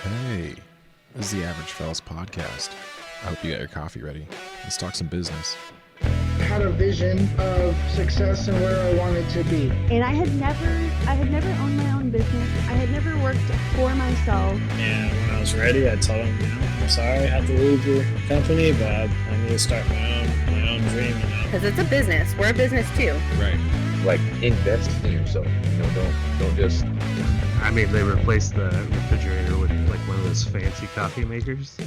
Hey, this is the Average Fellas podcast. I hope you got your coffee ready. Let's talk some business. I had a vision of success and where I wanted to be. And I had never owned my own business. I had never worked for myself. And when I was ready, I told him, I'm sorry I have to leave your company, but I need to start my own dream, Because it's a business. We're a business too. Right. Like, invest in yourself. Don't just. I mean, they replaced the refrigerator with like one of those fancy coffee makers.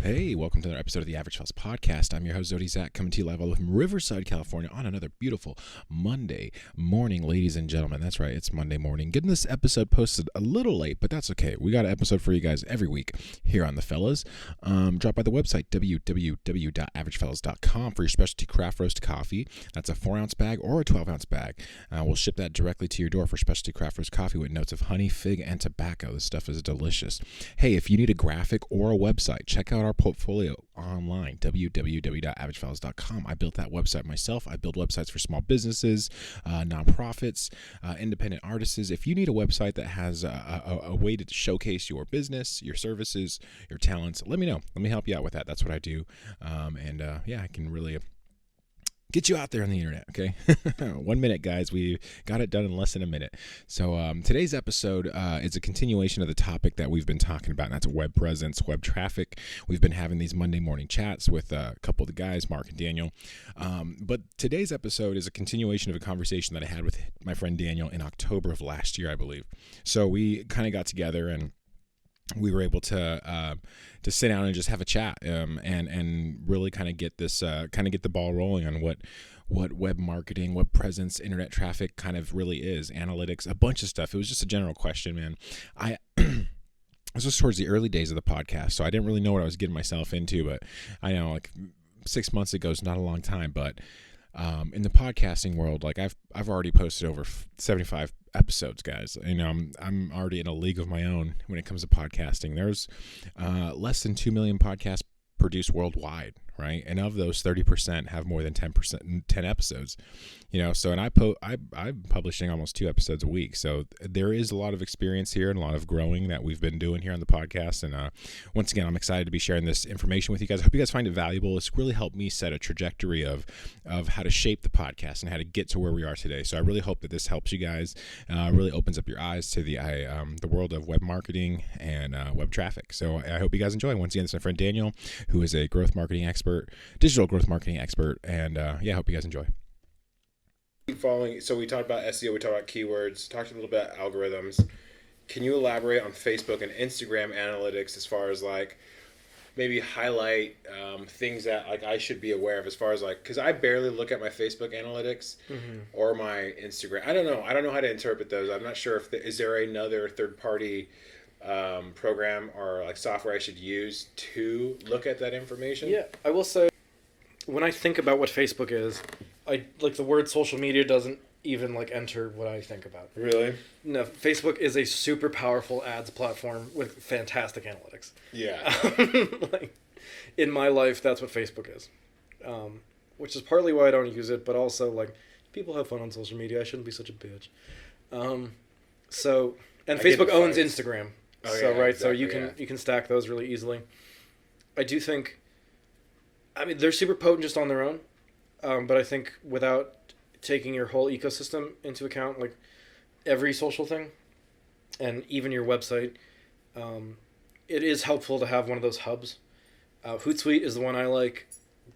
Hey, welcome to another episode of the Average Fellas podcast. I'm your host, Zodizach, coming to you live all from Riverside, California on another beautiful Monday morning, ladies and gentlemen. That's right, it's Monday morning. Getting this episode posted a little late, but that's okay. We got an episode for you guys every week here on The Fellas. Drop by the website, www.averagefellas.com for your specialty craft roast coffee. That's a 4-ounce bag or a 12-ounce bag. We'll ship that directly to your door for specialty craft roast coffee with notes of honey, fig, and tobacco. This stuff is delicious. Hey, if you need a graphic or a website, check out our portfolio online, www.averagefellas.com. I built that website myself. I build websites for small businesses, nonprofits, independent artists. If you need a website that has a way to showcase your business, your services, your talents, let me know. Let me help you out with that. That's what I do. I can really get you out there on the internet, okay? 1 minute, guys. We got it done in less than a minute. So today's episode is a continuation of the topic that we've been talking about, and that's web presence, web traffic. We've been having these Monday morning chats with a couple of the guys, Mark and Daniel. But today's episode is a continuation of a conversation that I had with my friend Daniel in October of last year, I believe. So we kind of got together and we were able to sit down and just have a chat and really kind of get this get the ball rolling on what web marketing, web presence, internet traffic kind of really is, analytics, a bunch of stuff. It was just a general question, man. This was towards the early days of the podcast, so I didn't really know what I was getting myself into, but I know like 6 months ago is not a long time, but in the podcasting world, like I've already posted over 75 episodes, guys. I'm already in a league of my own when it comes to podcasting. There's less than 2 million podcasts produced worldwide, right? And of those, 30% have more than 10 episodes. So and I'm publishing almost 2 episodes a week. So there is a lot of experience here and a lot of growing that we've been doing here on the podcast. And once again, I'm excited to be sharing this information with you guys. I hope you guys find it valuable. It's really helped me set a trajectory of how to shape the podcast and how to get to where we are today. So I really hope that this helps you guys. Really opens up your eyes to the world of web marketing and web traffic. So I hope you guys enjoy. Once again, it's my friend Daniel, who is a growth marketing expert, digital growth marketing expert, and I hope you guys enjoy. Following, so we talked about SEO, we talked about keywords, talked a little bit about algorithms. Can you elaborate on Facebook and Instagram analytics as far as like maybe highlight things that like I should be aware of as far as like, because I barely look at my Facebook analytics or my Instagram. I don't know how to interpret those. I'm not sure if is there another third party program or like software I should use to look at that information? Yeah, I will say, when I think about what Facebook is, I like the word social media doesn't even like enter what I think about. Really? No, Facebook is a super powerful ads platform with fantastic analytics. Yeah. Like in my life, that's what Facebook is, which is partly why I don't use it, but also like people have fun on social media. I shouldn't be such a bitch. And Facebook owns Instagram. Oh, so yeah, right, exactly, so you can stack those really easily. I do think, I mean, they're super potent just on their own, but I think without taking your whole ecosystem into account, like every social thing, and even your website, it is helpful to have one of those hubs. Hootsuite is the one I like,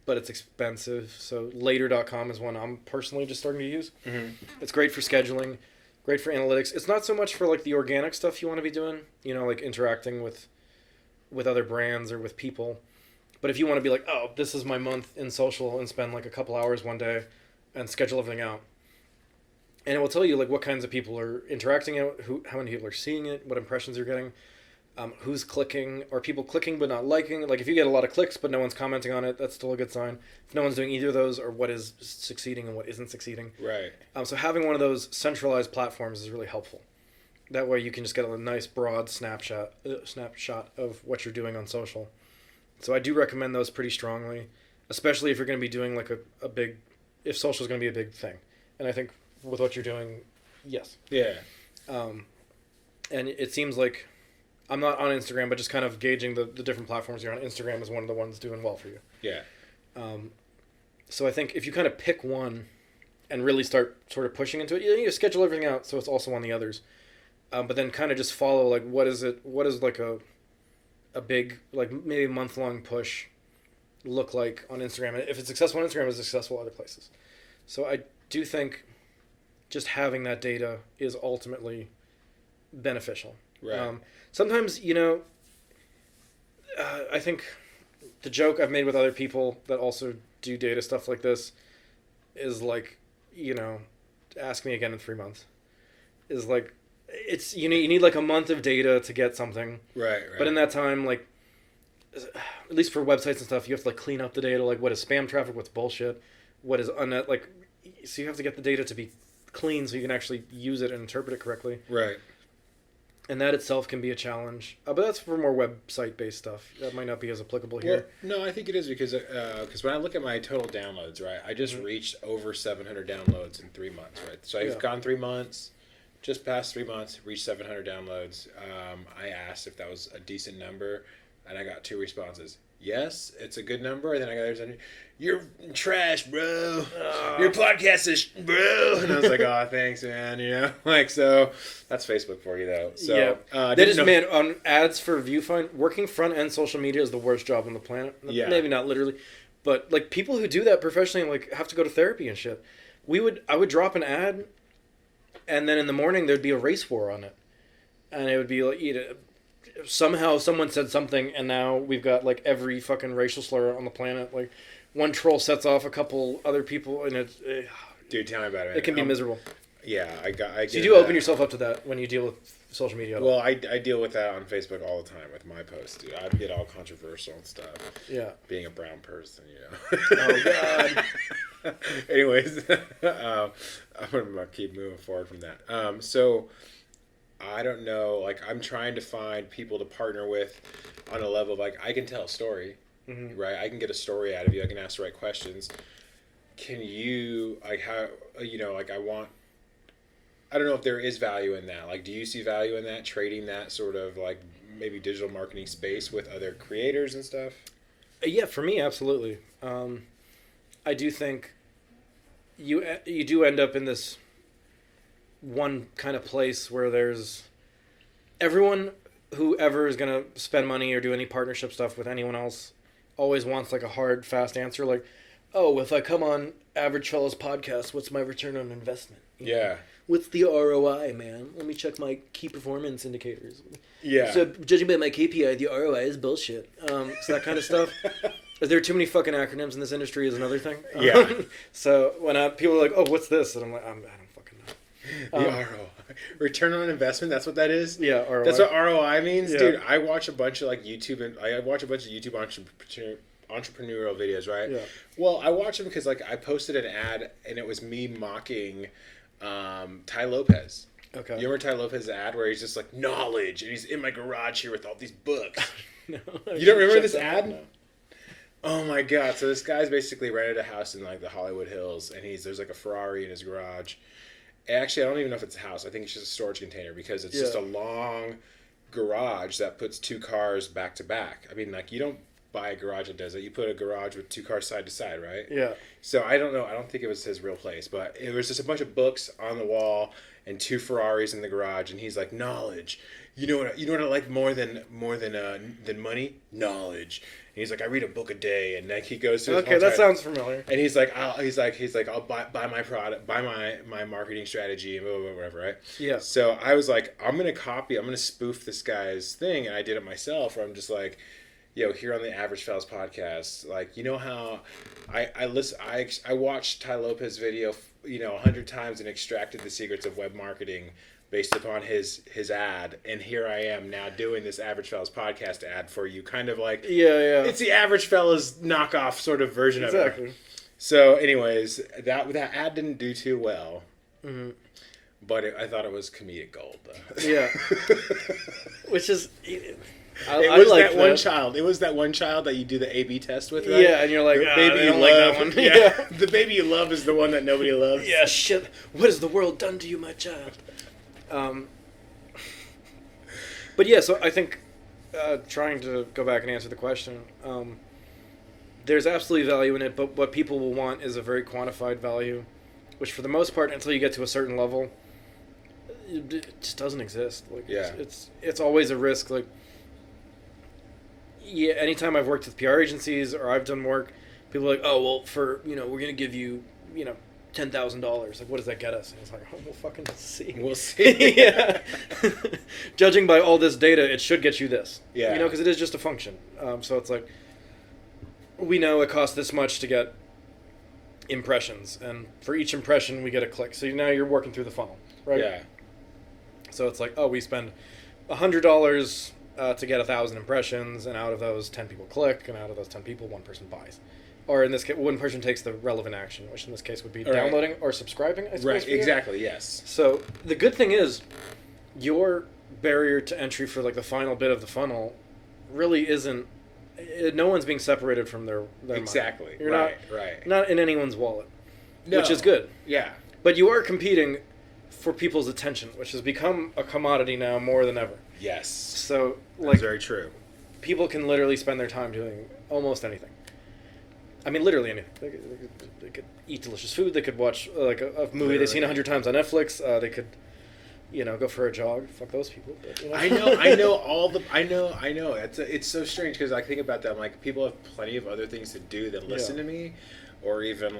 but it's expensive. So later.com is one I'm personally just starting to use. Mm-hmm. It's great for scheduling. Great for analytics. It's not so much for like the organic stuff you want to be doing, like interacting with other brands or with people. But if you want to be like, oh, this is my month in social and spend like a couple hours one day and schedule everything out. And it will tell you like what kinds of people are interacting it, how many people are seeing it, what impressions you're getting, who's clicking, are people clicking but not liking. Like if you get a lot of clicks but no one's commenting on it, that's still a good sign. If no one's doing either of those, or what is succeeding and what isn't succeeding. Right. So having one of those centralized platforms is really helpful. That way you can just get a nice broad snapshot of what you're doing on social. So I do recommend those pretty strongly, especially if you're going to be doing like a big, if social is going to be a big thing. And I think with what you're doing, yes. Yeah. and it seems like I'm not on Instagram, but just kind of gauging the different platforms you're on. Instagram is one of the ones doing well for you. Yeah. So I think if you kind of pick one and really start sort of pushing into it, you need to schedule everything out so it's also on the others. But then kind of just follow, like, what is like a big, like, maybe month-long push look like on Instagram. And if it's successful on Instagram, it's successful other places. So I do think just having that data is ultimately beneficial. Right. Sometimes, I think the joke I've made with other people that also do data stuff like this is like, ask me again in 3 months. Is like, it's you need like a month of data to get something. Right. But in that time, like, at least for websites and stuff, you have to like clean up the data. Like, what is spam traffic? What's bullshit? What is like? So you have to get the data to be clean so you can actually use it and interpret it correctly. Right. And that itself can be a challenge. But that's for more website-based stuff. That might not be as applicable here. Well, no, I think it is because when I look at my total downloads, right, I just reached over 700 downloads in 3 months, right? So I've gone 3 months, just past 3 months, reached 700 downloads. I asked if that was a decent number, and I got 2 responses. Yes, it's a good number. And then I got others, you're trash, bro. Your podcast is, bro. And I was like, oh, thanks, man. So that's Facebook for you, though. So that is, man, on ads for Viewfind, working front end social media is the worst job on the planet. Yeah. Maybe not literally, but like people who do that professionally, like, have to go to therapy and shit. I would drop an ad, and then in the morning there'd be a race war on it, and it would be like, somehow someone said something, and now we've got like every fucking racial slur on the planet. Like, one troll sets off a couple other people, and it's dude, tell me about it. Man. It can be miserable. Yeah, I get. So you do open yourself up to that when you deal with social media. Well, I deal with that on Facebook all the time with my posts, dude. I get all controversial and stuff. Yeah, being a brown person, Oh God. Anyways, I'm gonna keep moving forward from that. So. I don't know, like, I'm trying to find people to partner with on a level of, like, I can tell a story, right? I can get a story out of you. I can ask the right questions. Can you, like, how, I don't know if there is value in that. Like, do you see value in that, trading that sort of, like, maybe digital marketing space with other creators and stuff? Yeah, for me, absolutely. I do think you do end up in this one kind of place where there's everyone, whoever is going to spend money or do any partnership stuff with anyone else, always wants like a hard, fast answer. Like, oh, if I come on Average Fellows podcast, what's my return on investment? Yeah. What's the ROI, man? Let me check my key performance indicators. Yeah. So judging by my KPI, the ROI is bullshit. So that kind of stuff. Is there too many fucking acronyms in this industry is another thing. Yeah. So when people are like, oh, what's this? And I'm like, I don't fucking know. The ROI. Return on investment, that's what that is? Yeah, ROI. That's what ROI means? Yeah. Dude, I watch a bunch of like YouTube and I watch a bunch of YouTube entrepreneurial videos, right? Yeah. Well, I watch them because like I posted an ad and it was me mocking Ty Lopez. Okay. You remember Ty Lopez's ad where he's just like, knowledge, and he's in my garage here with all these books. No. You don't remember this ad? No. Oh my god. So this guy's basically rented a house in like the Hollywood Hills and there's like a Ferrari in his garage. Actually, I don't even know if it's a house. I think it's just a storage container because it's just a long garage that puts 2 cars back to back. I mean, like, you don't buy a garage that does it. You put a garage with 2 cars side to side, right? Yeah. So I don't know. I don't think it was his real place, but it was just a bunch of books on the wall and 2 Ferraris in the garage. And he's like, knowledge. You know what I like more than money? Knowledge. And he's like, I read a book a day, and like he goes to his okay, that sounds familiar. And he's like, I'll buy my product, buy my marketing strategy, and blah, blah, blah, whatever, right? Yeah. So I was like, I'm gonna spoof this guy's thing, and I did it myself. Where I'm just like, here on the Average Fellows podcast, like, you know how I watched Ty Lopez video, 100 times and extracted the secrets of web marketing based upon his ad, and here I am now doing this Average Fellows podcast ad for you, kind of like it's the Average Fellows knockoff sort of version of it. Exactly. So, anyways, that ad didn't do too well, but I thought it was comedic gold, though. Yeah, which is It was that one child that you do the A/B test with, right? Yeah, and you're like, baby you love. like that one. Yeah, the baby you love is the one that nobody loves. Yeah, shit. What has the world done to you, my child? But yeah, so I think trying to go back and answer the question, there's absolutely value in it, but what people will want is a very quantified value, which for the most part, until you get to a certain level, it just doesn't exist. Like, Yeah. it's always a risk. Like, yeah, anytime I've worked with PR agencies or I've done work, people are like, oh, well, we're gonna give you, $10,000. Like, what does that get us? And it's like, oh, we'll fucking see. We'll see. Yeah. Judging by all this data, it should get you this. Yeah. Because it is just a function. So it's like, we know it costs this much to get impressions, and for each impression, we get a click. So now you're working through the funnel, right? Yeah. So it's like, oh, we spend $100 to get 1,000 impressions, and out of those, 10 people click, and out of those 10 people, one person buys. Or in this case, one person takes the relevant action, which in this case would be downloading or subscribing, I suppose. Right, exactly, yes. So the good thing is, your barrier to entry for like the final bit of the funnel really isn't. No one's being separated from their Exactly. money. You're right. not in anyone's wallet, No. which is good. Yeah. But you are competing for people's attention, which has become a commodity now more than ever. Yes. So That's like, very true. people can literally spend their time doing almost anything. I mean, literally anything. They could eat delicious food. They could watch like a movie they've seen 100 times on Netflix. They could, go for a jog. Fuck those people. But, I know. It's so strange because I think about that. I'm like, people have plenty of other things to do than listen to me, or even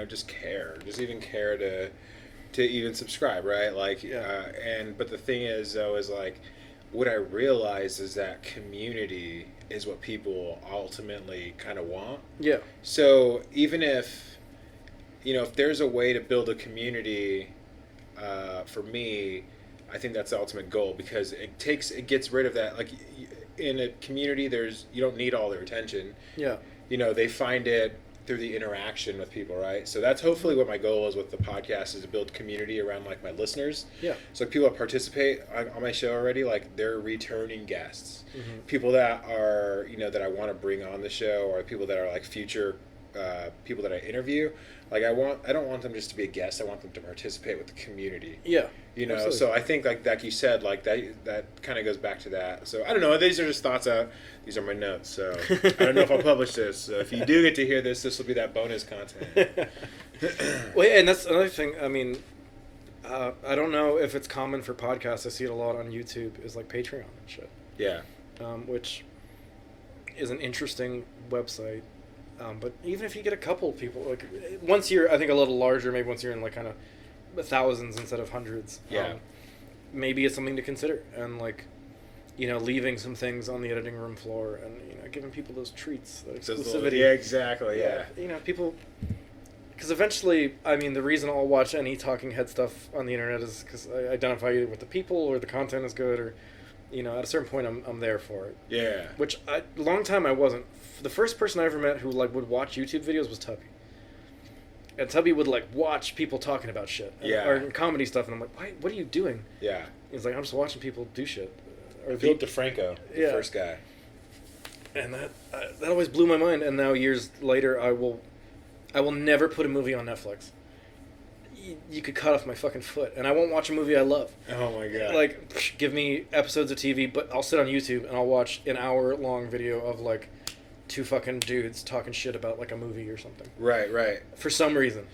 just care. Just even care to even subscribe, right? Like, but the thing is though, is like, what I realize is that community is what people ultimately kind of want. Yeah. So even if there's a way to build a community, for me, I think that's the ultimate goal, because it gets rid of that. Like, in a community, you don't need all their attention. Yeah. They find it through the interaction with people, right? So that's hopefully what my goal is with the podcast, is to build community around like my listeners. Yeah. So people that participate on my show already, like, they're returning guests. Mm-hmm. People that are, that I want to bring on the show, or people that are like future people that I interview. Like, I don't want them just to be a guest. I want them to participate with the community. Yeah. Absolutely. So I think like you said, like that kind of goes back to that. So I don't know. These are just thoughts out. These are my notes. So I don't know if I'll publish this. So if you do get to hear this will be that bonus content. Well, and that's another thing. I mean, I don't know if it's common for podcasts. I see it a lot on YouTube. Is like Patreon and shit. Yeah. Which is an interesting website. But even if you get a couple people, like, once you're, I think, a little larger, maybe once you're in like kind of thousands instead of hundreds, maybe it's something to consider. And like, leaving some things on the editing room floor, and giving people those treats, that exclusivity. Yeah, exactly. Yeah. People, because eventually, I mean, the reason I'll watch any talking head stuff on the internet is because I identify either with the people, or the content is good, or at a certain point, I'm there for it. Yeah. Which a long time I wasn't. The first person I ever met who like would watch YouTube videos was Tubby. And Tubby would like watch people talking about shit, or comedy stuff, and I'm like, "Why? What are you doing?" Yeah. He's like, "I'm just watching people do shit." Or Philip DeFranco, the first guy. And that always blew my mind. And now years later, I will never put a movie on Netflix. You could cut off my fucking foot, and I won't watch a movie I love. Oh my god! Like, give me episodes of TV, but I'll sit on YouTube and I'll watch an hour-long video of like two fucking dudes talking shit about like a movie or something. Right. For some reason,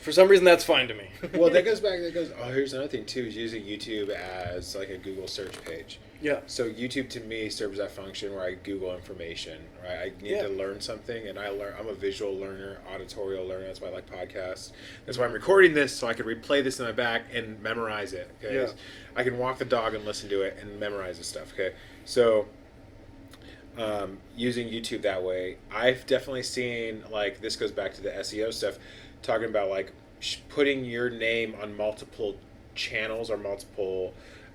that's fine to me. Well, here's another thing too, is using YouTube as like a Google search page. Yeah. So YouTube to me serves that function where I Google information, right? I need to learn something, and I'm a visual learner, auditorial learner. That's why I like podcasts. That's why I'm recording this, so I can replay this in my back and memorize it. Okay. Yeah. I can walk the dog and listen to it and memorize the stuff. Okay. So using YouTube that way, I've definitely seen, like, this goes back to the SEO stuff, talking about like putting your name on multiple channels or multiple.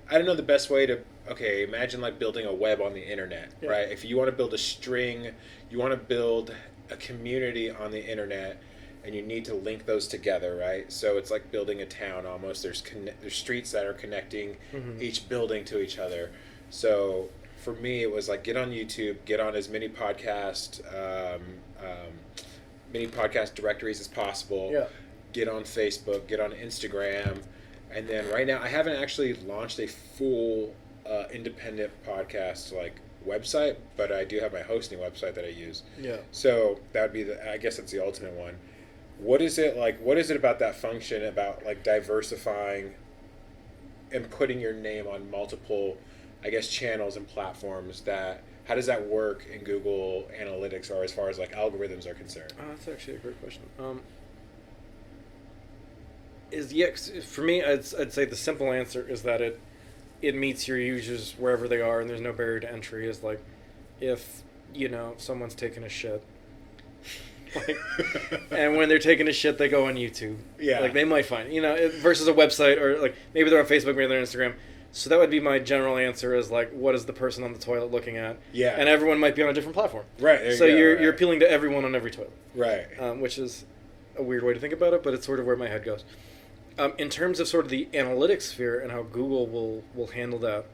I don't know the best way to. Okay, imagine like building a web on the internet, right? If you want to build a string, you want to build a community on the internet, and you need to link those together, right? So it's like building a town almost. There's streets that are connecting each building to each other. So for me, it was like, get on YouTube, get on as many podcast directories as possible. Yeah. Get on Facebook, get on Instagram. And then right now, I haven't actually launched a full independent podcast like website, but I do have my hosting website that I use. Yeah. So that would be I guess that's the ultimate one. What is it like? What is it about that function about like diversifying and putting your name on multiple, I guess, channels and platforms that? How does that work in Google Analytics or as far as like algorithms are concerned? That's actually a great question. For me, I'd say the simple answer is that it meets your users wherever they are, and there's no barrier to entry. Is like if someone's taking a shit, like, and when they're taking a shit, they go on YouTube. Yeah, like they might find versus a website, or like maybe they're on Facebook, maybe they're on Instagram. So that would be my general answer is like, what is the person on the toilet looking at? Yeah. And everyone might be on a different platform. Right. So you're appealing to everyone on every toilet. Right. Which is a weird way to think about it, but it's sort of where my head goes. In terms of sort of the analytics sphere and how Google will handle that,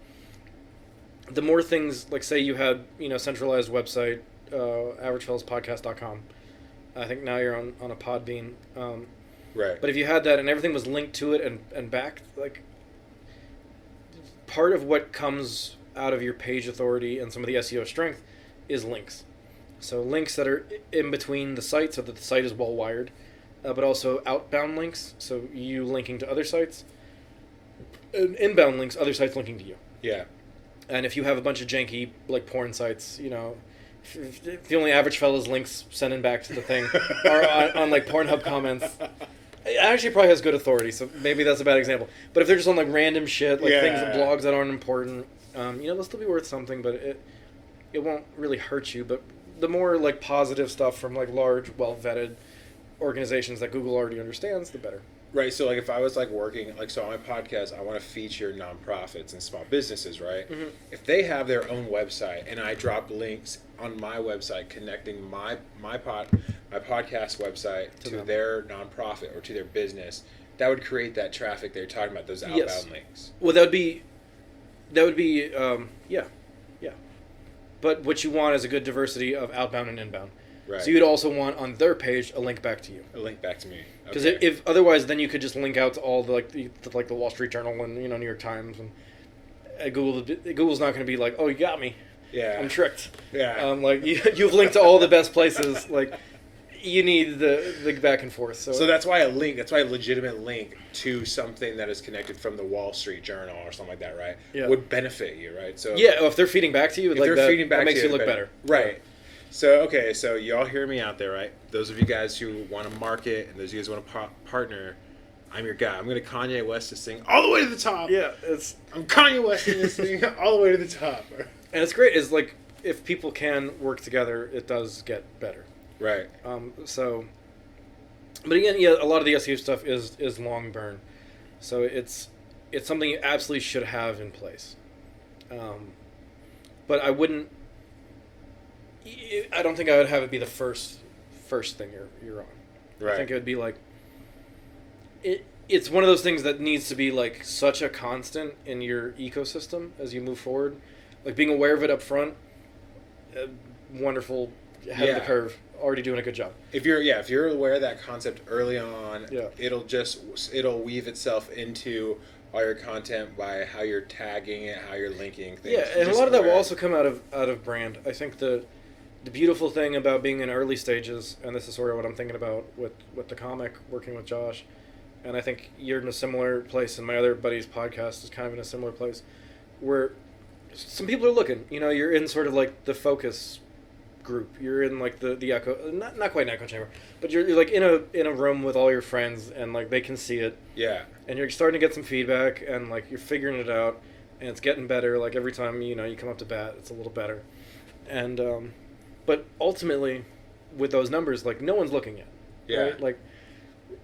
the more things, like say you had, centralized website, averagefellowspodcast.com. I think now you're on a Podbean. Right. But if you had that and everything was linked to it and back, like, part of what comes out of your page authority and some of the SEO strength is links. So links that are in between the site so that the site is well wired, but also outbound links, so you linking to other sites, and inbound links, other sites linking to you. Yeah. And if you have a bunch of janky like porn sites, if the only average fella's links sending back to the thing are on like Pornhub comments. It actually probably has good authority, so maybe that's a bad example. But if they're just on like random shit, like things and blogs that aren't important, they'll still be worth something, but it won't really hurt you. But the more like positive stuff from like large, well vetted organizations that Google already understands, the better. Right. So like if I was like working like on my podcast, I want to feature nonprofits and small businesses, right? Mm-hmm. If they have their own website and I drop links on my website connecting my podcast website to their nonprofit or to their business, that would create that traffic they're talking about, those outbound links. Well, that would be yeah. But what you want is a good diversity of outbound and inbound. Right. So you'd also want on their page a link back to you. A link back to me. Because Okay. if otherwise, then you could just link out to all the the Wall Street Journal and New York Times and Google's not going to be like, oh, you got me. Yeah. I'm tricked. Yeah. Like you've linked to all the best places. Like you need the back and forth. So that's why a legitimate link to something that is connected from the Wall Street Journal or something like that, right? Yeah. Would benefit you, right? So if they're feeding back to you, that makes you look better. Right. So, so y'all hear me out there, right? Those of you guys who want to market and those of you guys who want to partner, I'm your guy. I'm going to Kanye West this thing all the way to the top. Yeah, I'm Kanye Westing this thing all the way to the top. And it's great. Is like if people can work together, it does get better. Right. But again, a lot of the SEO stuff is long burn, so it's something you absolutely should have in place. But I don't think I would have it be the first thing you're on. Right. I think it would be like it's one of those things that needs to be like such a constant in your ecosystem as you move forward. Like being aware of it up front, wonderful, ahead of the curve, already doing a good job. If you're aware of that concept early on, Yeah. it'll weave itself into all your content by how you're tagging it, how you're linking things. Yeah, and a lot of that will also come out of brand. I think the beautiful thing about being in early stages, and this is sort of what I'm thinking about with the comic, working with Josh, and I think you're in a similar place, and my other buddy's podcast is kind of in a similar place, where some people are looking. You're in sort of like the focus group. You're in like the echo, not quite an echo chamber, but you're like in a room with all your friends, and like they can see it. Yeah. And you're starting to get some feedback, and like you're figuring it out, and it's getting better. Like every time you come up to bat, it's a little better, and but ultimately, with those numbers, like no one's looking yet. Yeah. Right? Like,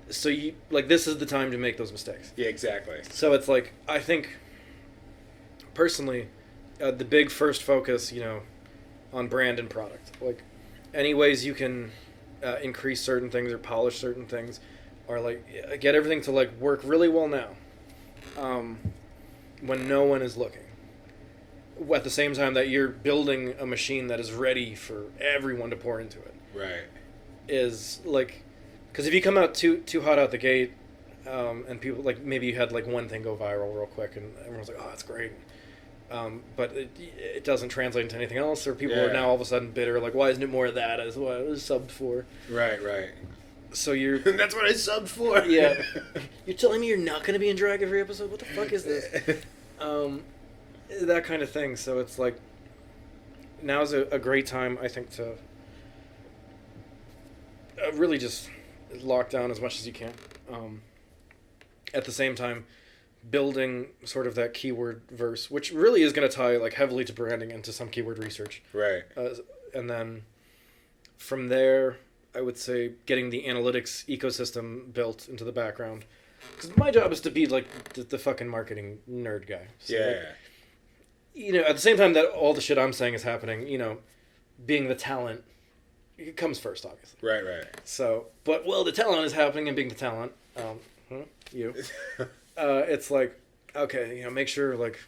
so you like this is the time to make those mistakes. Yeah, exactly. So it's like I think, personally, the big first focus, on brand and product. Like, any ways you can increase certain things or polish certain things, or like get everything to like work really well now, when no one is looking. At the same time that you're building a machine that is ready for everyone to pour into it. Right. Is like, because if you come out too hot out the gate, and people like maybe you had like one thing go viral real quick and everyone's like, oh, that's great. but it doesn't translate into anything else, or people Yeah. are now all of a sudden bitter, like, why isn't it more of that as what I was subbed for? Right. So you're... That's what I subbed for. Yeah. You're telling me you're not going to be in drag every episode? What the fuck is this? That kind of thing. So it's like, now's a great time, I think, to really just lock down as much as you can. At the same time, building sort of that keyword verse, which really is going to tie like heavily to branding and to some keyword research. Right. And then from there, I would say getting the analytics ecosystem built into the background. Because my job is to be like the fucking marketing nerd guy. So, Yeah. like, you know, at the same time that all the shit I'm saying is happening, you know, being the talent, it comes first, obviously. Right. So, but, well, the talent is happening and being the talent, it's like, okay, you know, make sure, like,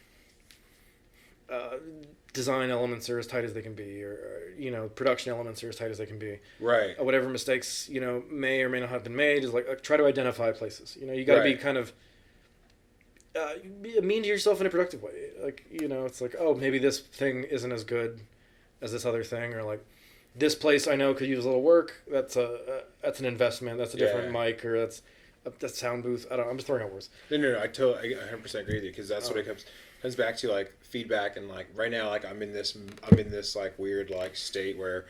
design elements are as tight as they can be, or, you know, production elements are as tight as they can be. Right. Whatever mistakes, you know, may or may not have been made is like try to identify places. You know, you got to be Right. kind of be mean to yourself in a productive way. Like, you know, it's like, oh, maybe this thing isn't as good as this other thing, or like this place I know could use a little work. That's an investment. That's a different mic, or that's sound booth. I'm just throwing out words. No. I 100% agree with you, because that's what it comes back to, like feedback. And like right now, like I'm in this like weird like state where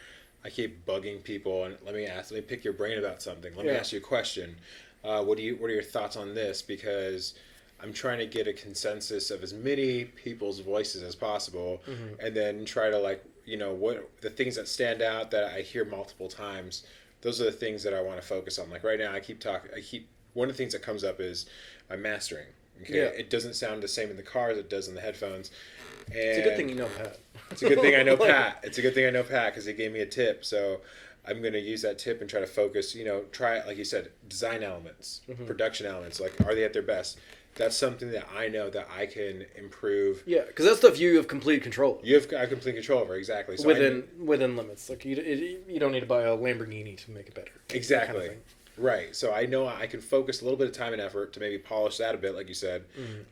I keep bugging people and let me pick your brain about something. Let me ask you a question. What are your thoughts on this? Because I'm trying to get a consensus of as many people's voices as possible, and then try to, like, you know, what the things that stand out that I hear multiple times. Those are the things that I want to focus on. Like right now, one of the things that comes up is I'm mastering. Okay, Yeah. It doesn't sound the same in the car as it does in the headphones. And It's a good thing you know Pat. It's a good thing I know Pat. It's a good thing I know Pat, because he gave me a tip. So I'm going to use that tip and try to focus, you know, try, like you said, design elements, production elements. Like, are they at their best? That's something that I know that I can improve. Yeah, because that's stuff you have complete control of. You have complete control over, exactly. So within limits. Like you don't need to buy a Lamborghini to make it better. Exactly. Kind of thing. Right. So I know I can focus a little bit of time and effort to maybe polish that a bit, like you said.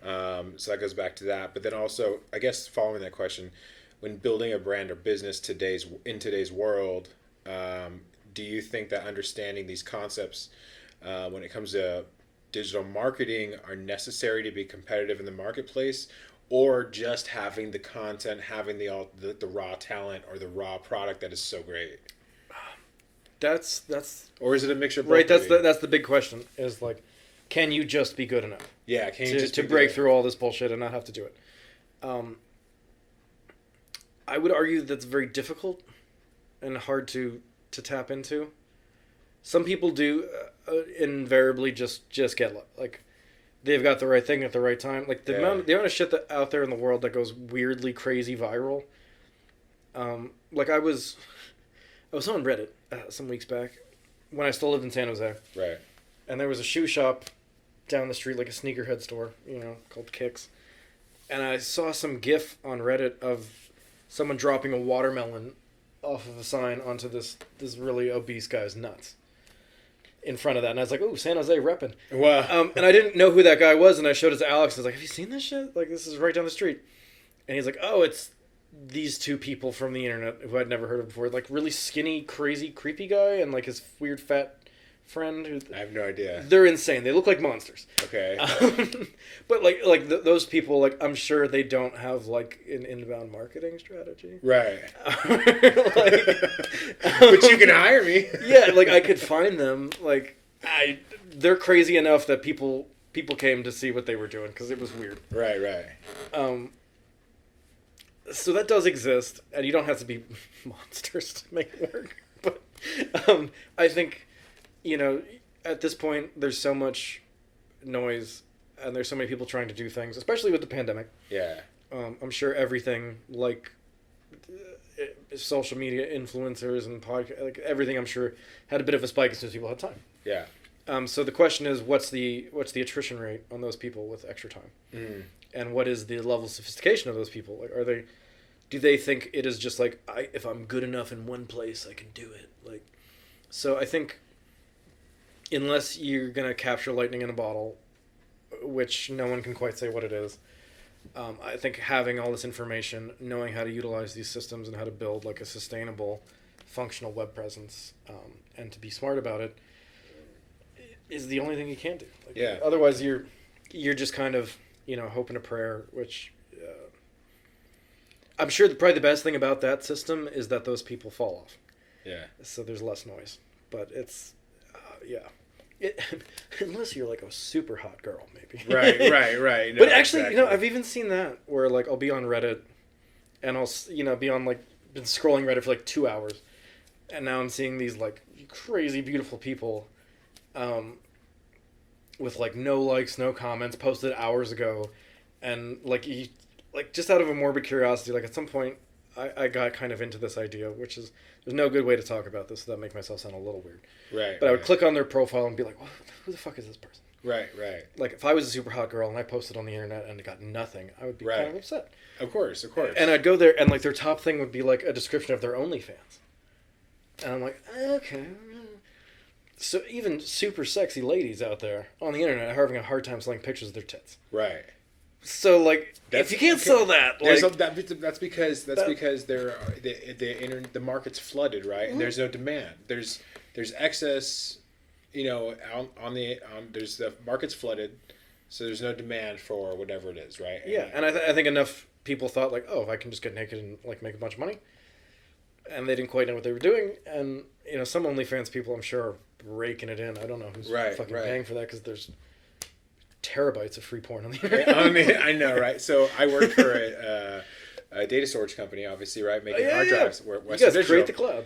So that goes back to that. But then also, I guess following that question, when building a brand or business in today's world, do you think that understanding these concepts when it comes to digital marketing are necessary to be competitive in the marketplace, or just having the content, having the raw talent or the raw product that is so great? That's Or is it a mixture of both? right. That's the big question. Is like, can you just be good enough? Yeah, can you just to be break good? through all this bullshit and not have to do it? I would argue that's very difficult and hard to tap into. Some people do invariably just get like they've got the right thing at the right time. Like the amount of shit that out there in the world that goes weirdly crazy viral. Like I was on Reddit some weeks back when I still lived in San Jose. Right. And there was a shoe shop down the street, like a sneakerhead store, you know, called Kicks. And I saw some GIF on Reddit of someone dropping a watermelon off of a sign onto this really obese guy's nuts in front of that. And I was like, ooh, San Jose repping. Wow. And I didn't know who that guy was, and I showed it to Alex. I was like, have you seen this shit? Like, this is right down the street. And he's like, oh, it's these two people from the internet who I'd never heard of before. Like, really skinny, crazy, creepy guy, and like his weird fat friend. I have no idea. They're insane. They look like monsters. Okay. But those people, like, I'm sure they don't have like an inbound marketing strategy. Right. Like, But you can hire me. yeah, like I could find them. Like, they're crazy enough that people came to see what they were doing because it was weird. Right. So that does exist, and you don't have to be monsters to make it work. But I think, you know, at this point, there's so much noise, and there's so many people trying to do things, especially with the pandemic. Yeah. I'm sure everything, like social media influencers and podcast, like everything, I'm sure had a bit of a spike as soon as people had time. Yeah. So the question is, what's the attrition rate on those people with extra time, and what is the level of sophistication of those people? Like, do they think it is just like if I'm good enough in one place, I can do it? Like, so I think unless you're gonna capture lightning in a bottle, which no one can quite say what it is, I think having all this information, knowing how to utilize these systems and how to build like a sustainable, functional web presence, and to be smart about it, is the only thing you can do. Like, Yeah. Otherwise, you're just kind of hoping a prayer, which I'm sure probably the best thing about that system is that those people fall off. Yeah. So there's less noise, but it's unless you're like a super hot girl, maybe. Right. No, But actually, exactly. I've even seen that where like I'll be on Reddit, and I'll be on like been scrolling Reddit for like 2 hours, and now I'm seeing these like crazy beautiful people, with like no likes, no comments, posted hours ago, and like just out of a morbid curiosity, like at some point I got kind of into this idea, which is there's no good way to talk about this without making myself sound a little weird. Right. But I would click on their profile and be like, who the fuck is this person? Right. Like, if I was a super hot girl and I posted on the internet and got nothing, I would be kind of upset. Of course. And I'd go there, and, like, their top thing would be, like, a description of their OnlyFans. And I'm like, okay. So even super sexy ladies out there on the internet are having a hard time selling pictures of their tits. Right. So, like, if you can't sell that, like... That's because the market's flooded, right? And there's no demand. There's excess... there's the market's flooded, so there's no demand for whatever it is, right? Yeah, and I think enough people thought like, oh, if I can just get naked and like make a bunch of money, and they didn't quite know what they were doing, and some OnlyFans people I'm sure are raking it in. I don't know who's fucking paying for that because there's terabytes of free porn on the internet. I know, right? So I work for a data storage company, obviously, right? Making hard drives. You guys create the cloud.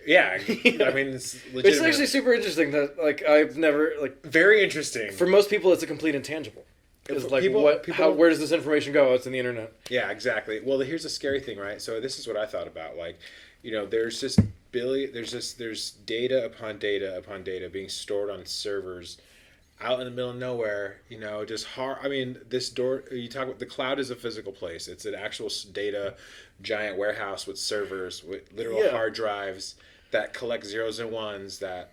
Yeah, I mean, it's legitimate. It's actually super interesting that, like, I've never, like... Very interesting. For most people, it's a complete intangible. It's like, where does this information go? It's in the internet. Yeah, exactly. Well, here's the scary thing, right? So this is what I thought about. Like, there's there's data upon data upon data being stored on servers out in the middle of nowhere, just hard. I mean, you talk about the cloud is a physical place. It's an actual data giant warehouse with servers, with literal hard drives that collect zeros and ones that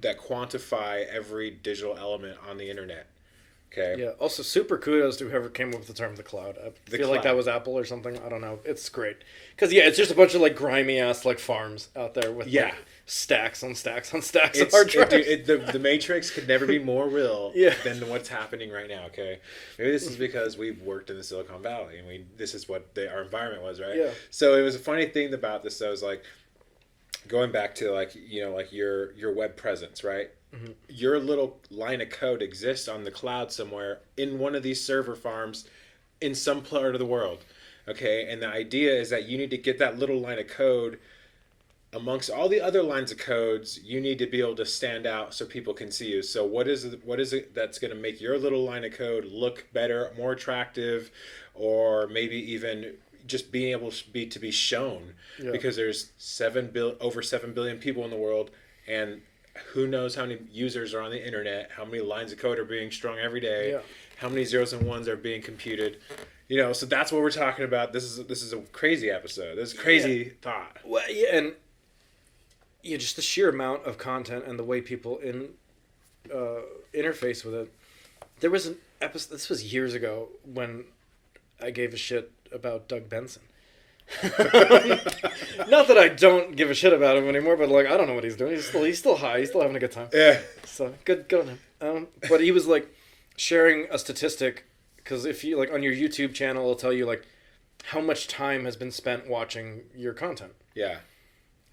quantify every digital element on the internet. Okay. Yeah. Also, super kudos to whoever came up with the term the cloud. I feel like that was Apple or something. I don't know. It's great because it's just a bunch of like grimy ass like farms out there with like, stacks on stacks on stacks of hard drives. The Matrix could never be more real than what's happening right now. Okay. Maybe this is because we've worked in the Silicon Valley and this is what our environment was, right? Yeah. So it was a funny thing about this. I was like going back to like your web presence, right? Mm-hmm. Your little line of code exists on the cloud somewhere in one of these server farms in some part of the world. Okay. And the idea is that you need to get that little line of code amongst all the other lines of codes. You need to be able to stand out so people can see you. So what is it that's going to make your little line of code look better, more attractive, or maybe even just being able to be shown? Because there's over 7 billion people in the world, and who knows how many users are on the internet, how many lines of code are being strung every day, how many zeros and ones are being computed. So that's what we're talking about. This is a crazy episode. This is a crazy thought. Well, and just the sheer amount of content and the way people interface with it. There was an episode. This was years ago when I gave a shit about Doug Benson. Not that I don't give a shit about him anymore, but like I don't know what he's doing. He's still high. He's still having a good time. Yeah. So good on him. But he was like sharing a statistic because if you like on your YouTube channel, it'll tell you like how much time has been spent watching your content. Yeah.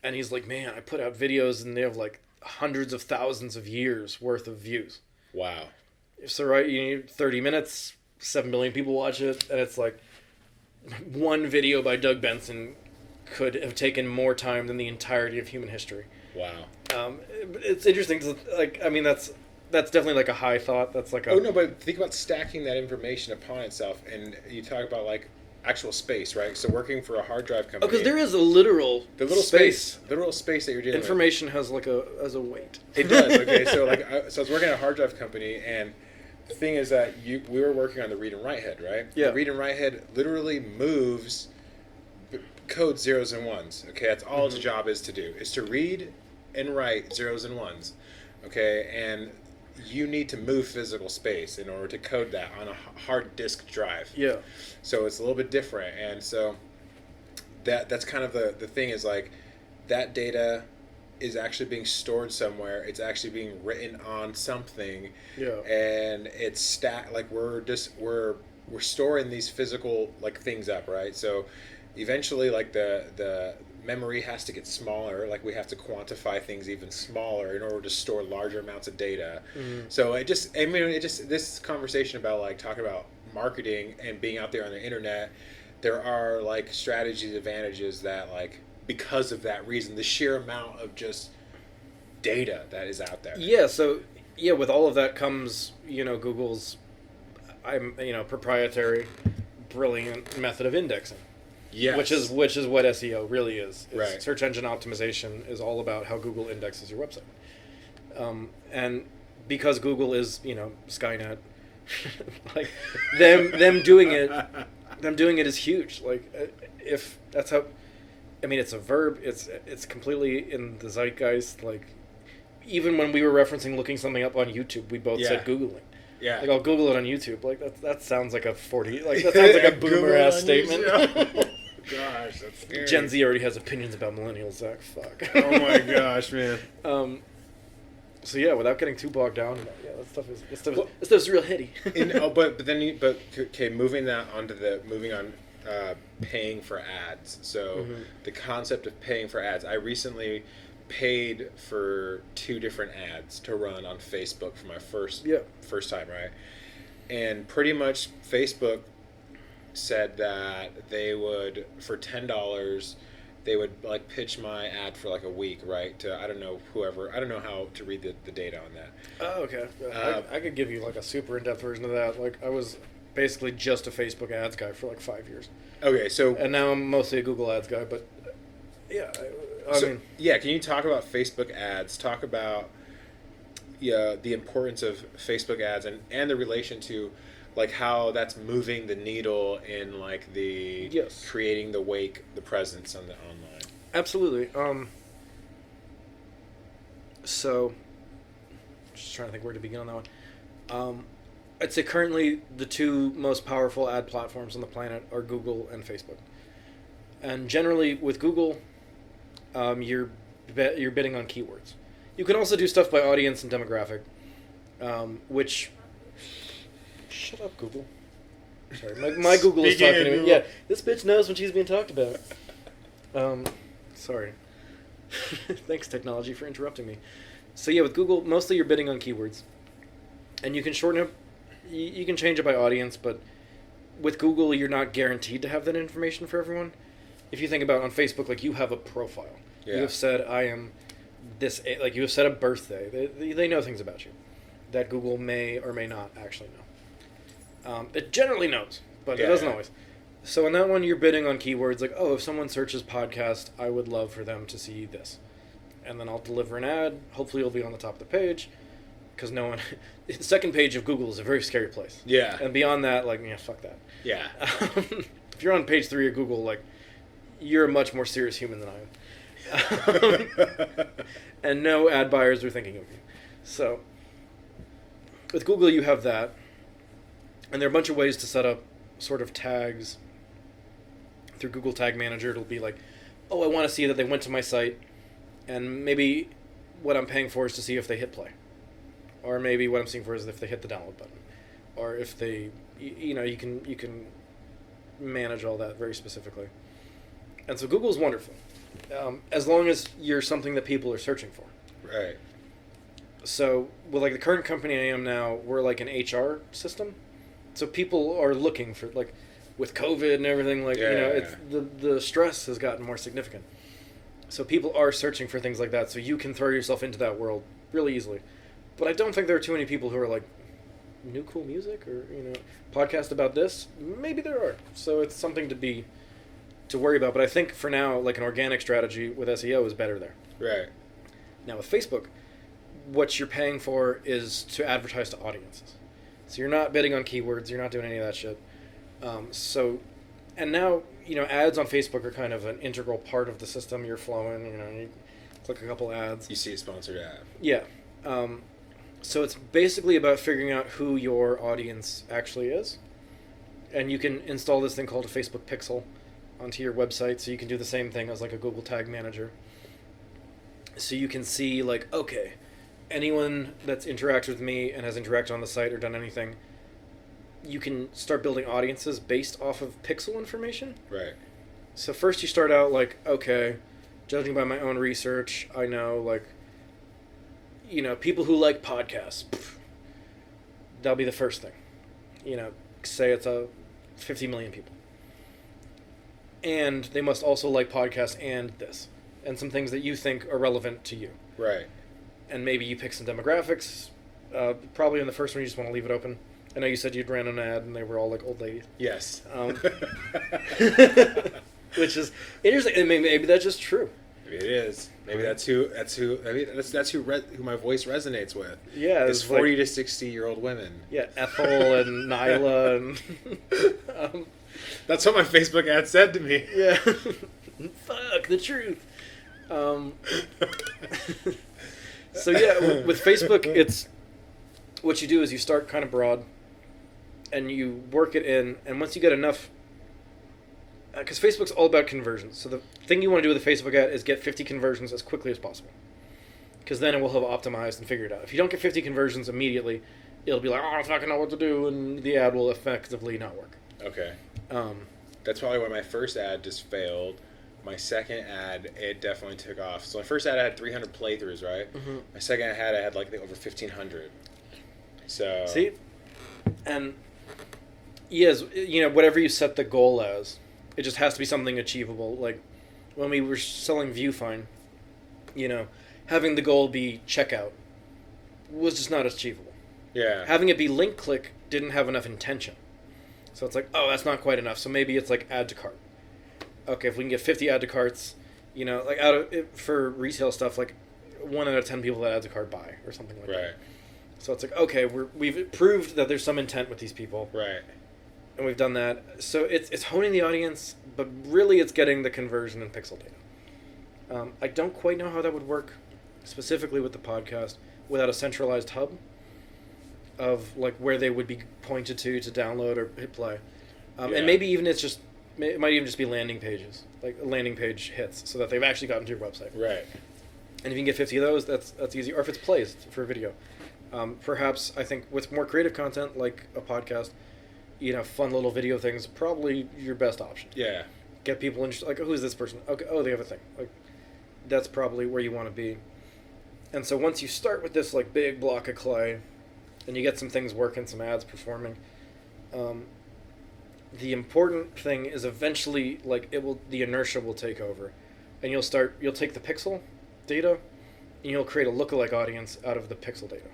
And he's like, man, I put out videos and they have like hundreds of thousands of years worth of views. Wow. So right, you need 30 minutes, 7 billion people watch it, and it's like one video by Doug Benson could have taken more time than the entirety of human history. Wow. It's interesting to like. I mean, that's definitely like a high thought. That's like a. Oh no, but think about stacking that information upon itself, and you talk about like actual space, right? So working for a hard drive company. Oh, because there is a literal the little space that you're dealing information with. Has like a weight. It does. Okay, so like so I was working at a hard drive company, and the thing is that we were working on the read and write head, right? Yeah. The read and write head literally moves code zeros and ones. Okay, that's all its job is to do, is to read and write zeros and ones. Okay, and you need to move physical space in order to code that on a hard disk drive. Yeah. So it's a little bit different, and so that's kind of the thing is like that data is actually being stored somewhere. It's actually being written on something. Yeah. And it's like we're storing these physical like things up, right? So eventually like the memory has to get smaller, like we have to quantify things even smaller in order to store larger amounts of data. So this conversation about like talking about marketing and being out there on the internet, there are like strategies, advantages that like because of that reason, the sheer amount of just data that is out there. Yeah, so with all of that comes, Google's proprietary brilliant method of indexing. Yes. Which is what SEO really is. Right. Search engine optimization is all about how Google indexes your website. And because Google is, Skynet, like them doing it is huge. Like if that's how, it's a verb. It's completely in the zeitgeist. Like even when we were referencing looking something up on YouTube, we both said Googling. Yeah. Like I'll Google it on YouTube. Like that sounds like a 40. Like that sounds like a boomer ass statement. Gosh, that's scary. Gen Z already has opinions about millennials, Zach. Fuck. Oh my gosh, man. So without getting too bogged down, that stuff is real heady. Moving on paying for ads. So the concept of paying for ads. I recently paid for 2 different ads to run on Facebook for my first time, right? And pretty much Facebook said that they would, for $10, they would like pitch my ad for like a week, right? To I don't know how to read the data on that. Oh, okay. I could give you like a super in-depth version of that. Like I was basically just a Facebook ads guy for like 5 years. Okay, so and now I'm mostly a Google ads guy, but I mean, can you talk about Facebook ads? Talk about the importance of Facebook ads and the relation to like how that's moving the needle in like the creating the presence on the online. Absolutely. So just trying to think where to begin on that one. I'd say currently the 2 most powerful ad platforms on the planet are Google and Facebook. And generally with Google, you're bidding on keywords. You can also do stuff by audience and demographic, which... Shut up, Google. Sorry, my Google is talking to me. Yeah, this bitch knows when she's being talked about. Sorry. Thanks, technology, for interrupting me. So with Google, mostly you're bidding on keywords. And you can shorten it, you can change it by audience, but with Google, you're not guaranteed to have that information for everyone. If you think about on Facebook, like you have a profile. Yeah. You have said, I am this, like you have said a birthday. They know things about you that Google may or may not actually know. It generally knows, but it doesn't always. So in that one, you're bidding on keywords like, if someone searches podcast, I would love for them to see this. And then I'll deliver an ad. Hopefully it'll be on the top of the page. Because no one... The second page of Google is a very scary place. Yeah. And beyond that, like, fuck that. Yeah. If you're on page 3 of Google, like, you're a much more serious human than I am. And no ad buyers are thinking of you. So, with Google, you have that. And there are a bunch of ways to set up sort of tags through Google Tag Manager. It'll be like, I want to see that they went to my site, and maybe what I'm paying for is to see if they hit play. Or maybe what I'm seeing for is if they hit the download button. Or if they, you can manage all that very specifically. And so Google's wonderful. As long as you're something that people are searching for. Right. So, with like the current company I am now, we're like an HR system. So people are looking for, like, with COVID and everything, like, it's the stress has gotten more significant. So people are searching for things like that, so you can throw yourself into that world really easily. But I don't think there are too many people who are like, new cool music or, podcast about this. Maybe there are. So it's something to worry about. But I think for now, like an organic strategy with SEO is better there. Right. Now with Facebook, what you're paying for is to advertise to audiences. So you're not bidding on keywords. You're not doing any of that shit. And now, ads on Facebook are kind of an integral part of the system. You're flowing, you click a couple ads. You see a sponsored ad. Yeah. So it's basically about figuring out who your audience actually is. And you can install this thing called a Facebook Pixel onto your website, so you can do the same thing as like a Google Tag Manager. So you can see like, okay, anyone that's interacted with me and has interacted on the site or done anything, you can start building audiences based off of pixel information. Right. So first you start out like, okay, judging by my own research, I know like, you know, people who like podcasts, that'll be the first thing. You know, say it's 50 million people. And they must also like podcasts and this. And some things that you think are relevant to you. Right. And maybe you pick some demographics. Probably in the first one you just want to leave it open. I know you said you'd ran an ad and they were all like old ladies. Yes. Which is interesting. I mean, maybe that's just true. Maybe it is. Maybe that's who my voice resonates with. Yeah, it's 40 to 60-year-old women. Yeah, Ethel and Nyla and that's what my Facebook ad said to me. Yeah. Fuck the truth. So yeah, with Facebook, it's what you do is you start kind of broad, and you work it in, and once you get enough, because Facebook's all about conversions. So the thing you want to do with a Facebook ad is get 50 conversions as quickly as possible, because then it will have optimized and figured out. If you don't get 50 conversions immediately, it'll be like, oh, I don't fucking know what to do, and the ad will effectively not work. Okay. That's probably why my first ad just failed. My second ad, it definitely took off. So my first ad I had 300 playthroughs, right? Mm-hmm. My second ad I had like over 1,500. So see, and yes, you know, whatever you set the goal as, it just has to be something achievable. Like when we were selling Viewfind, you know, having the goal be checkout was just not achievable. Yeah. Having it be link click didn't have enough intention. So it's like, oh, that's not quite enough. So maybe it's like add to cart. Okay, if we can get 50 add to carts, you know, like out of it, for retail stuff, like 1 out of 10 people that add to cart buy or something like that. Right. So it's like, okay, we've proved that there's some intent with these people. Right. And we've done that. So it's honing the audience, but really it's getting the conversion and pixel data. I don't quite know how that would work specifically with the podcast without a centralized hub of like where they would be pointed to download or hit play. And maybe even it might even just be landing pages, like landing page hits, so that they've actually gotten to your website. Right. And if you can get 50 of those, that's easy. Or if it's plays for a video. Perhaps, I think, with more creative content, like a podcast, you know, fun little video things, probably your best option. Yeah. Get people interested, like, who's this person? Okay, oh, they have a thing. Like, that's probably where you want to be. And so once you start with this, like, big block of clay, and you get some things working, some ads performing, the important thing is eventually, like, the inertia will take over. And you'll take the pixel data, and you'll create a lookalike audience out of the pixel data.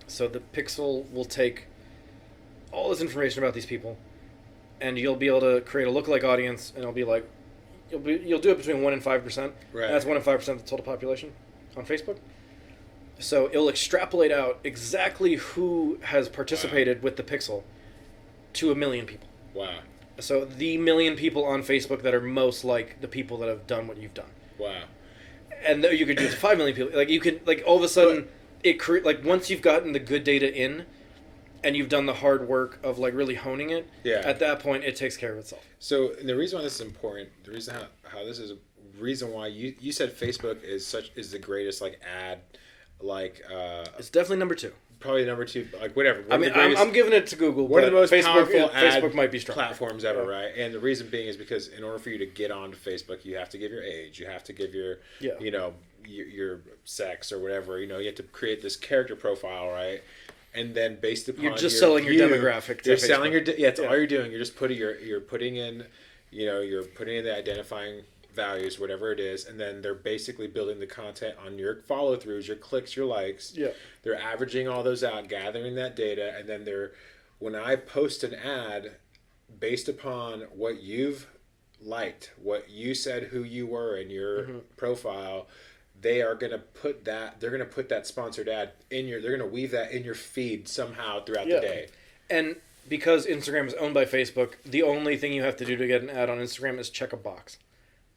So the pixel will take all this information about these people, and you'll be able to create a lookalike audience, and it'll be like, you'll do it between 1% and 5%. Right. And that's 1% and 5% of the total population on Facebook. So it'll extrapolate out exactly who has participated with the pixel to 1 million people. Wow. So the 1 million people on Facebook that are most like the people that have done what you've done. Wow. And you could do it to 5 million people. Like you can, like all of a sudden, like once you've gotten the good data in, and you've done the hard work of like really honing it. Yeah. At that point, it takes care of itself. So the reason why this is important, the reason how this is a reason why you said Facebook is the greatest like ad, like it's definitely number 2. Probably number 2, like whatever. I mean, I'm giving it to Google. One of the most powerful Facebook might be strong platforms ever, right? And the reason being is because in order for you to get onto Facebook, you have to give your age, you have to give your, you know, your sex or whatever. You know, you have to create this character profile, right? And then based upon you're just selling your demographic. You're selling your that's all you're doing. You're just putting you're putting in, you know, you're putting in the identifying values, whatever it is, and then they're basically building the content on your follow-throughs, your clicks, your likes. Yeah. They're averaging all those out, gathering that data, and then when I post an ad based upon what you've liked, what you said who you were in your profile, they're going to put that sponsored ad they're going to weave that in your feed somehow throughout the day. And because Instagram is owned by Facebook, the only thing you have to do to get an ad on Instagram is check a box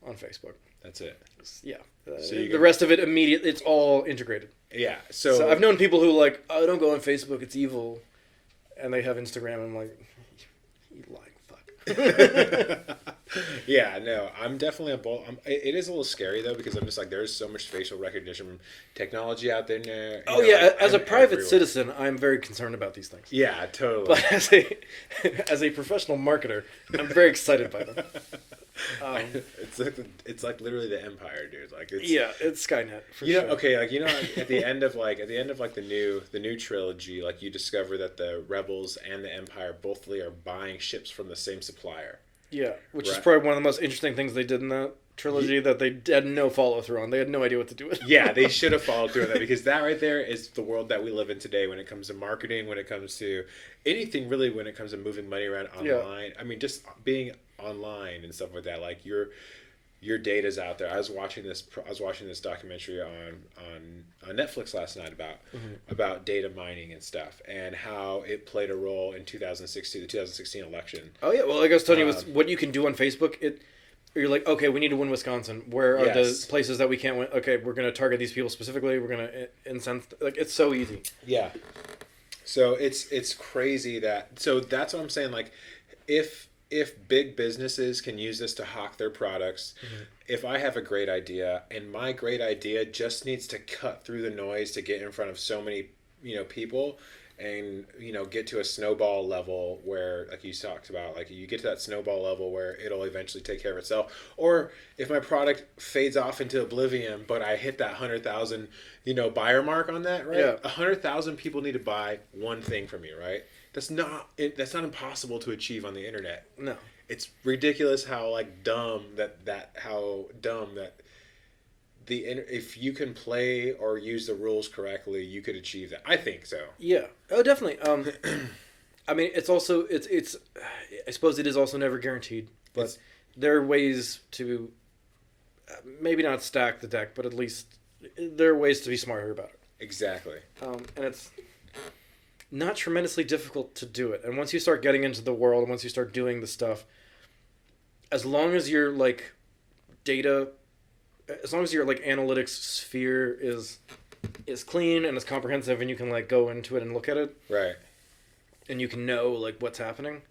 on Facebook. That's it. Yeah. So you The get- rest of it immediate. It's all integrated. Yeah. So I've known people who like, oh, don't go on Facebook, it's evil, and they have Instagram. And I'm like, you lying fuck. Yeah, no, I'm definitely it is a little scary though, because I'm just like, there's so much facial recognition technology out there now. Oh yeah, as a private citizen, I'm very concerned about these things. Yeah, totally. But as a professional marketer, I'm very excited by them. It's like literally the Empire, dude. Like it's it's Skynet for you sure. know, okay, like at the end of the new trilogy, like you discover that the rebels and the Empire both are buying ships from the same supplier. Yeah, which is Right. probably one of the most interesting things they did in that trilogy that they had no follow through on. They had no idea what to do with. Yeah, they should have followed through on that, because that right there is the world that we live in today when it comes to marketing, when it comes to anything really, when it comes to moving money around online. I mean, just being online and stuff like that. Like your data's out there. I was watching this documentary on Netflix last night about data mining and stuff, and how it played a role in the 2016 election. Oh yeah, well, like I was telling you, with what you can do on Facebook, you're like, okay, we need to win Wisconsin. Where are the places that we can't win? Okay, we're going to target these people specifically. We're going to incense. Like, it's so easy. Yeah. So it's crazy so that's what I'm saying. Like, if big businesses can use this to hawk their products, if I have a great idea and my great idea just needs to cut through the noise to get in front of so many, people, and, get to a snowball level where, like you talked about, like you get to that snowball level where it'll eventually take care of itself. Or if my product fades off into oblivion, but I hit that 100,000, buyer mark on that, right? Yeah. 100,000 people need to buy one thing from you, right? That's not impossible to achieve on the internet. No. It's ridiculous how dumb that if you can play or use the rules correctly, you could achieve that. I think so. Yeah. Oh, definitely. I mean, it's also it's. I suppose it is also never guaranteed, but there are ways to maybe not stack the deck, but at least there are ways to be smarter about it. Exactly. And it's not tremendously difficult to do it. And once you start getting into the world, once you start doing the stuff, as long as your analytics sphere is clean and is comprehensive, and you can go into it and look at it, right, and you can know what's happening,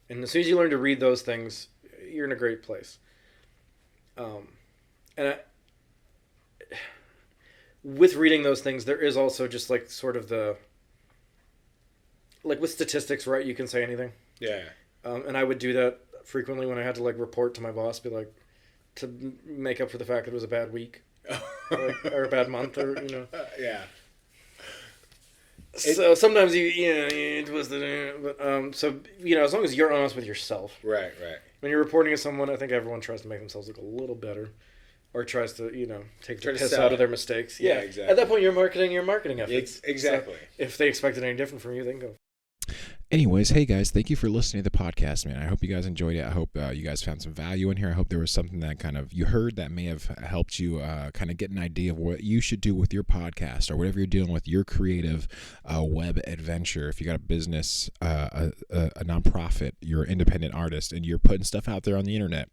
and as soon as you learn to read those things, you're in a great place. With reading those things, there is also just sort of the with statistics, right? You can say anything. Yeah. And I would do that frequently when I had to report to my boss, be to make up for the fact that it was a bad week, or a bad month, or Yeah. So sometimes you twist it, but so as long as you're honest with yourself, right. When you're reporting to someone, I think everyone tries to make themselves look a little better, or tries to take the piss out of their mistakes. Yeah, exactly. At that point, you're marketing your marketing efforts. Exactly. So if they expected any different from you, they can go. Anyways, hey guys, thank you for listening to the podcast, man. I hope you guys enjoyed it. I hope you guys found some value in here. I hope there was something that kind of you heard that may have helped you kind of get an idea of what you should do with your podcast or whatever you're doing with your creative web adventure. If you got a business, a nonprofit, you're an independent artist, and you're putting stuff out there on the internet,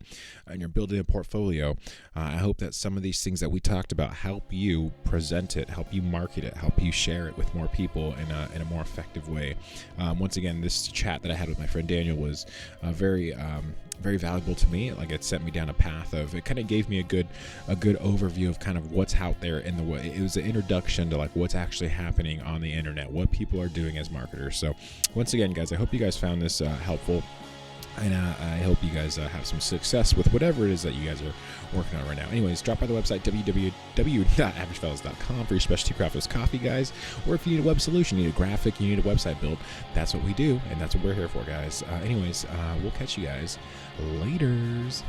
and you're building a portfolio, I hope that some of these things that we talked about help you present it, help you market it, help you share it with more people in a more effective way. Once again, this chat that I had with my friend Daniel was very valuable to me. It sent me down a path of, it kind of gave me a good overview of kind of what's out there in the way. It was an introduction to what's actually happening on the internet, what people are doing as marketers. So once again, guys, I hope you guys found this helpful. And I hope you guys have some success with whatever it is that you guys are working on right now. Anyways, drop by the website, www.averagefellas.com, for your specialty craftless coffee, guys. Or if you need a web solution, you need a graphic, you need a website build, that's what we do, and that's what we're here for, guys. Anyways, we'll catch you guys laters.